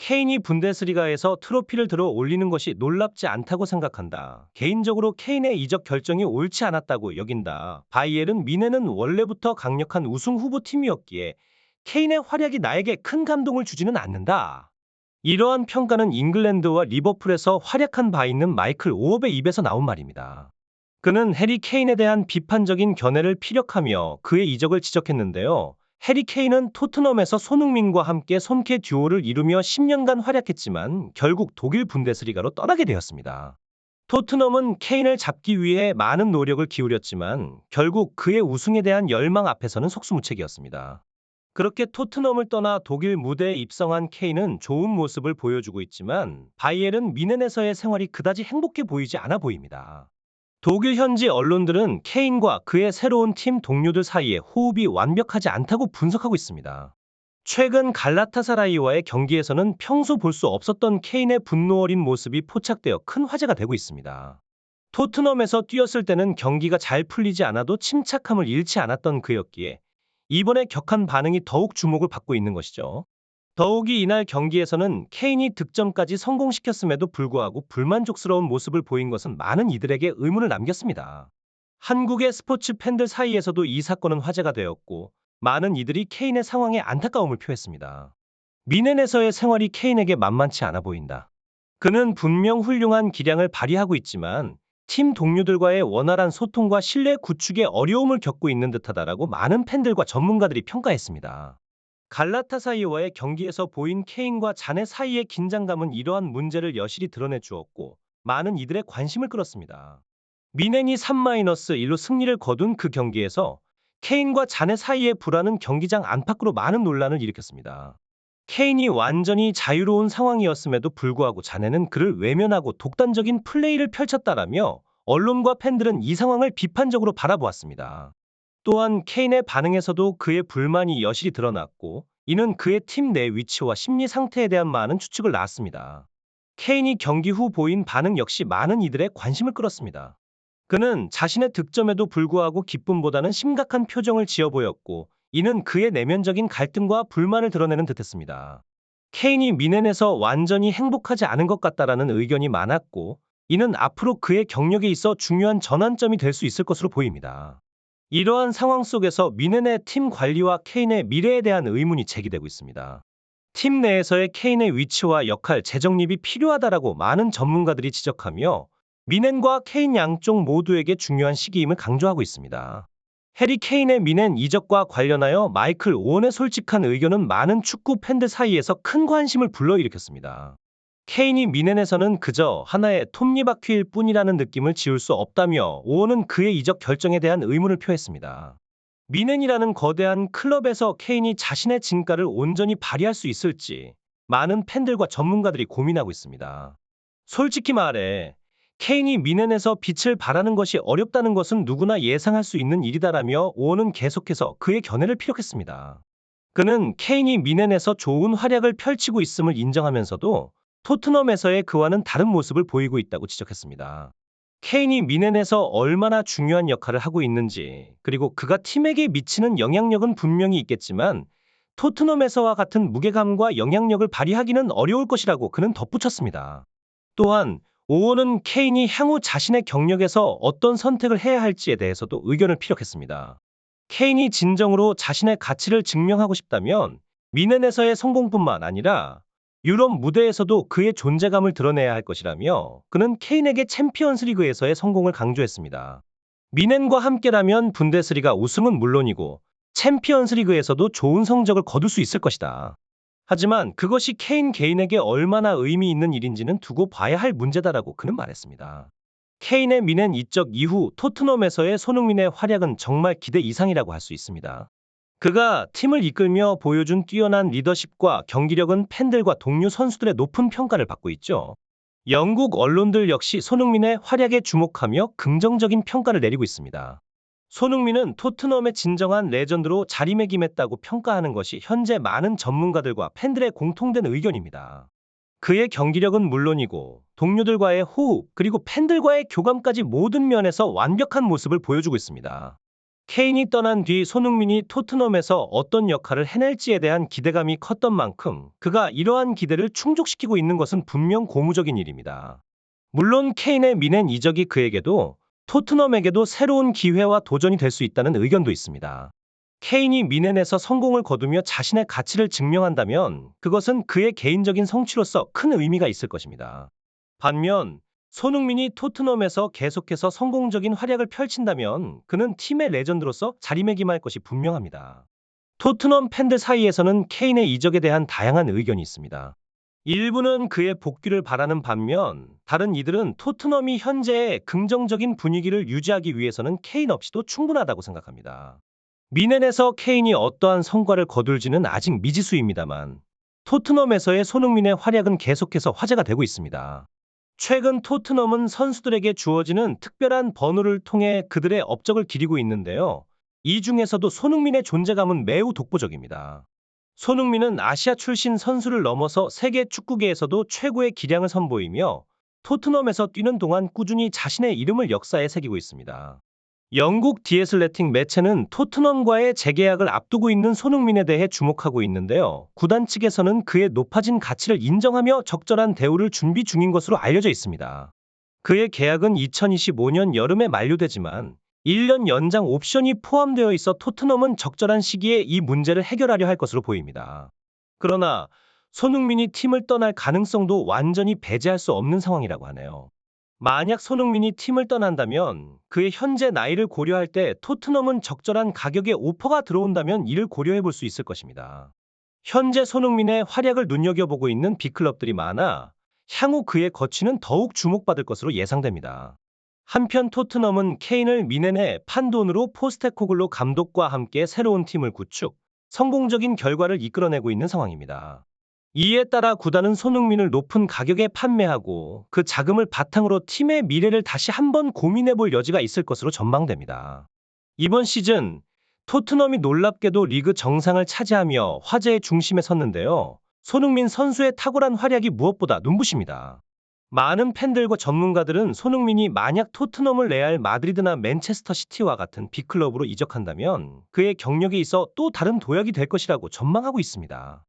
케인이 분데스리가에서 트로피를 들어 올리는 것이 놀랍지 않다고 생각한다. 개인적으로 케인의 이적 결정이 옳지 않았다고 여긴다. 바이에른 뮌헨은 원래부터 강력한 우승 후보팀이었기에 케인의 활약이 나에게 큰 감동을 주지는 않는다. 이러한 평가는 잉글랜드와 리버풀에서 활약한 바 있는 마이클 오업의 입에서 나온 말입니다. 그는 해리 케인에 대한 비판적인 견해를 피력하며 그의 이적을 지적했는데요. 해리 케인은 토트넘에서 손흥민과 함께 손캐 듀오를 이루며 10년간 활약했지만 결국 독일 분데스리가로 떠나게 되었습니다. 토트넘은 케인을 잡기 위해 많은 노력을 기울였지만 결국 그의 우승에 대한 열망 앞에서는 속수무책이었습니다. 그렇게 토트넘을 떠나 독일 무대에 입성한 케인은 좋은 모습을 보여주고 있지만 바이에른 뮌헨에서의 생활이 그다지 행복해 보이지 않아 보입니다. 독일 현지 언론들은 케인과 그의 새로운 팀 동료들 사이에 호흡이 완벽하지 않다고 분석하고 있습니다. 최근 갈라타사라이와의 경기에서는 평소 볼 수 없었던 케인의 분노 어린 모습이 포착되어 큰 화제가 되고 있습니다. 토트넘에서 뛰었을 때는 경기가 잘 풀리지 않아도 침착함을 잃지 않았던 그였기에 이번에 격한 반응이 더욱 주목을 받고 있는 것이죠. 더욱이 이날 경기에서는 케인이 득점까지 성공시켰음에도 불구하고 불만족스러운 모습을 보인 것은 많은 이들에게 의문을 남겼습니다. 한국의 스포츠 팬들 사이에서도 이 사건은 화제가 되었고 많은 이들이 케인의 상황에 안타까움을 표했습니다. 미넨에서의 생활이 케인에게 만만치 않아 보인다. 그는 분명 훌륭한 기량을 발휘하고 있지만 팀 동료들과의 원활한 소통과 신뢰 구축에 어려움을 겪고 있는 듯하다라고 많은 팬들과 전문가들이 평가했습니다. 갈라타사이와의 경기에서 보인 케인과 자네 사이의 긴장감은 이러한 문제를 여실히 드러내 주었고 많은 이들의 관심을 끌었습니다. 미넨이 3-1로 승리를 거둔 그 경기에서 케인과 자네 사이의 불화는 경기장 안팎으로 많은 논란을 일으켰습니다. 케인이 완전히 자유로운 상황이었음에도 불구하고 자네는 그를 외면하고 독단적인 플레이를 펼쳤다라며 언론과 팬들은 이 상황을 비판적으로 바라보았습니다. 또한 케인의 반응에서도 그의 불만이 여실히 드러났고 이는 그의 팀 내 위치와 심리 상태에 대한 많은 추측을 낳았습니다. 케인이 경기 후 보인 반응 역시 많은 이들의 관심을 끌었습니다. 그는 자신의 득점에도 불구하고 기쁨보다는 심각한 표정을 지어 보였고 이는 그의 내면적인 갈등과 불만을 드러내는 듯했습니다. 케인이 미넨에서 완전히 행복하지 않은 것 같다라는 의견이 많았고 이는 앞으로 그의 경력에 있어 중요한 전환점이 될 수 있을 것으로 보입니다. 이러한 상황 속에서 미넨의 팀 관리와 케인의 미래에 대한 의문이 제기되고 있습니다. 팀 내에서의 케인의 위치와 역할 재정립이 필요하다라고 많은 전문가들이 지적하며 미넨과 케인 양쪽 모두에게 중요한 시기임을 강조하고 있습니다. 해리 케인의 미넨 이적과 관련하여 마이클 오원의 솔직한 의견은 많은 축구 팬들 사이에서 큰 관심을 불러일으켰습니다. 케인이 미넨에서는 그저 하나의 톱니바퀴일 뿐이라는 느낌을 지울 수 없다며 오원은 그의 이적 결정에 대한 의문을 표했습니다. 미넨이라는 거대한 클럽에서 케인이 자신의 진가를 온전히 발휘할 수 있을지 많은 팬들과 전문가들이 고민하고 있습니다. 솔직히 말해 케인이 미넨에서 빛을 발하는 것이 어렵다는 것은 누구나 예상할 수 있는 일이다라며 오원은 계속해서 그의 견해를 피력했습니다. 그는 케인이 미넨에서 좋은 활약을 펼치고 있음을 인정하면서도 토트넘에서의 그와는 다른 모습을 보이고 있다고 지적했습니다. 케인이 미넨에서 얼마나 중요한 역할을 하고 있는지 그리고 그가 팀에게 미치는 영향력은 분명히 있겠지만 토트넘에서와 같은 무게감과 영향력을 발휘하기는 어려울 것이라고 그는 덧붙였습니다. 또한 오원은 케인이 향후 자신의 경력에서 어떤 선택을 해야 할지에 대해서도 의견을 피력했습니다. 케인이 진정으로 자신의 가치를 증명하고 싶다면 미넨에서의 성공뿐만 아니라 유럽 무대에서도 그의 존재감을 드러내야 할 것이라며 그는 케인에게 챔피언스리그에서의 성공을 강조했습니다. 미넨과 함께라면 분데스리가 우승은 물론이고 챔피언스리그에서도 좋은 성적을 거둘 수 있을 것이다. 하지만 그것이 케인 개인에게 얼마나 의미 있는 일인지는 두고 봐야 할 문제다라고 그는 말했습니다. 케인의 미넨 이적 이후 토트넘에서의 손흥민의 활약은 정말 기대 이상이라고 할 수 있습니다. 그가 팀을 이끌며 보여준 뛰어난 리더십과 경기력은 팬들과 동료 선수들의 높은 평가를 받고 있죠. 영국 언론들 역시 손흥민의 활약에 주목하며 긍정적인 평가를 내리고 있습니다. 손흥민은 토트넘의 진정한 레전드로 자리매김했다고 평가하는 것이 현재 많은 전문가들과 팬들의 공통된 의견입니다. 그의 경기력은 물론이고 동료들과의 호흡 그리고 팬들과의 교감까지 모든 면에서 완벽한 모습을 보여주고 있습니다. 케인이 떠난 뒤 손흥민이 토트넘에서 어떤 역할을 해낼지에 대한 기대감이 컸던 만큼 그가 이러한 기대를 충족시키고 있는 것은 분명 고무적인 일입니다. 물론 케인의 미넨 이적이 그에게도 토트넘에게도 새로운 기회와 도전이 될 수 있다는 의견도 있습니다. 케인이 미넨에서 성공을 거두며 자신의 가치를 증명한다면 그것은 그의 개인적인 성취로서 큰 의미가 있을 것입니다. 반면 손흥민이 토트넘에서 계속해서 성공적인 활약을 펼친다면 그는 팀의 레전드로서 자리매김할 것이 분명합니다. 토트넘 팬들 사이에서는 케인의 이적에 대한 다양한 의견이 있습니다. 일부는 그의 복귀를 바라는 반면 다른 이들은 토트넘이 현재의 긍정적인 분위기를 유지하기 위해서는 케인 없이도 충분하다고 생각합니다. 미넨에서 케인이 어떠한 성과를 거둘지는 아직 미지수입니다만 토트넘에서의 손흥민의 활약은 계속해서 화제가 되고 있습니다. 최근 토트넘은 선수들에게 주어지는 특별한 번호를 통해 그들의 업적을 기리고 있는데요. 이 중에서도 손흥민의 존재감은 매우 독보적입니다. 손흥민은 아시아 출신 선수를 넘어서 세계 축구계에서도 최고의 기량을 선보이며 토트넘에서 뛰는 동안 꾸준히 자신의 이름을 역사에 새기고 있습니다. 영국 디애슬레틱 매체는 토트넘과의 재계약을 앞두고 있는 손흥민에 대해 주목하고 있는데요. 구단 측에서는 그의 높아진 가치를 인정하며 적절한 대우를 준비 중인 것으로 알려져 있습니다. 그의 계약은 2025년 여름에 만료되지만 1년 연장 옵션이 포함되어 있어 토트넘은 적절한 시기에 이 문제를 해결하려 할 것으로 보입니다. 그러나 손흥민이 팀을 떠날 가능성도 완전히 배제할 수 없는 상황이라고 하네요. 만약 손흥민이 팀을 떠난다면 그의 현재 나이를 고려할 때 토트넘은 적절한 가격의 오퍼가 들어온다면 이를 고려해 볼 수 있을 것입니다. 현재 손흥민의 활약을 눈여겨보고 있는 빅클럽들이 많아 향후 그의 거취는 더욱 주목받을 것으로 예상됩니다. 한편 토트넘은 케인을 미넨에 판 돈으로 포스테코글로 감독과 함께 새로운 팀을 구축, 성공적인 결과를 이끌어내고 있는 상황입니다. 이에 따라 구단은 손흥민을 높은 가격에 판매하고 그 자금을 바탕으로 팀의 미래를 다시 한번 고민해 볼 여지가 있을 것으로 전망됩니다. 이번 시즌 토트넘이 놀랍게도 리그 정상을 차지하며 화제의 중심에 섰는데요. 손흥민 선수의 탁월한 활약이 무엇보다 눈부십니다. 많은 팬들과 전문가들은 손흥민이 만약 토트넘을 레알 마드리드나 맨체스터 시티와 같은 빅클럽으로 이적한다면 그의 경력에 있어 또 다른 도약이 될 것이라고 전망하고 있습니다.